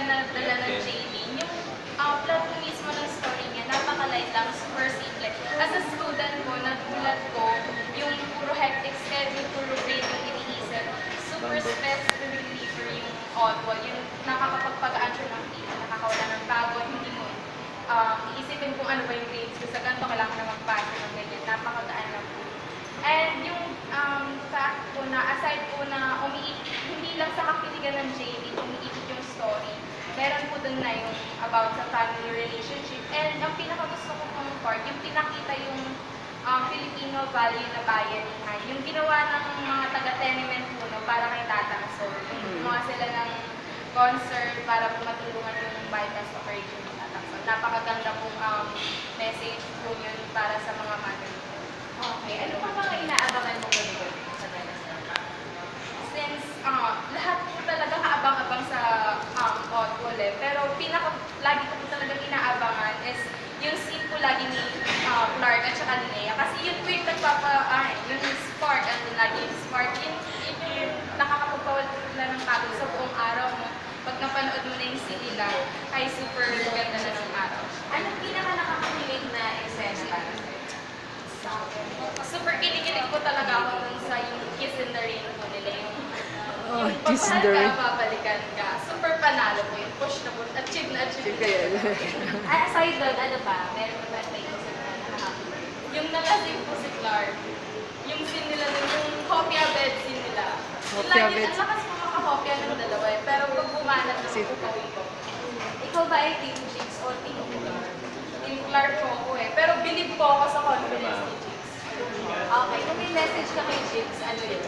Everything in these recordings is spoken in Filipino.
na dala ng Jaylene, yung plot mismo ng story niya, napaka-light lang, super simple. As a student po, nagulat ko, yung puro hectic schedule, puro grade yung iniisip. Super stress reliever yung Oddball, yung nakakapagpagaan siya ng feet, nakakawala ng pagod, hindi mo iisipin kung ano ba yung grades ko sa ganito, kailangan na magpasa ng ganyan, napakagaan lang po. And yung fact po na, aside po na hindi lang sa kakiligan ng JV, umiikot yung story, meron po dun na yung about sa family relationship. And ang pinakagusto ko pong part, yung pinakita yung Filipino value na bayanihan. Yung ginawa ng mga taga-tenement po no, para kay Tatang Sol. Gumawa sila ng concert para po matulungan yung bypass operation ng Tatang Sol. Napakaganda pong message po yun para sa mga mother. Okay. Ano pa mga inaabangan mo ngayon sa Venezuela? Since lahat po talaga kaabang-abang sa Oddball pero lagi ko po talagang inaabangan is yung scene po lagi ni Clark at saka ni Nea. Kasi yun po yung yung spark, lagi yung spark, yun yung nakakapagpawal po sila ng pagod sa buong araw mo. Pag napanood mo na yung scene nila, ay super ganda na ng araw. Anong pinaka nakakakilig na eksena para sa'yo? Super kinikilig ko talaga ako dun sa yung kiss in the rain po nila. Yung Kiss in the rain. babalikan ka. Super panalo po yun. Push na push. Achieve na achieve. Aside doon, ano pa? Meron pa ba yung isip na nakakakilig? Yung nakasing po si Clark. Yung scene nila dun, yung hopia bed scene nila. Yung Hopia lagi, bed. ang lakas po makahopia ng dalawa eh. Pero pag bumanat na pupawin ko. Ikaw ba ay Team Jigs o Team Clark? Yung Clark po ako eh. Pero believe po ako sa confidence ni Jigs. Okay. Kung may message ka kay Jigs, ano yun?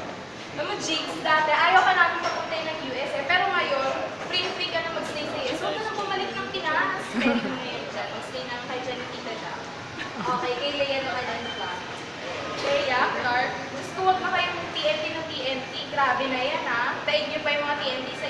Alam mo, Jigs, dati ayaw ka namin papuntay ng US eh. Pero ngayon, free ka na mag-stay sa US. Huwag ka na bumalik ng Pinas. Pwede mo na yun dyan. Mag-stay na kay Jan Tita siya. Okay. Kay Leia naman ang Clark. Leia, Clark, gusto huwag na kayong TNT ng TNT. Grabe na yan ha. Taig niyo pa yung mga TNT sa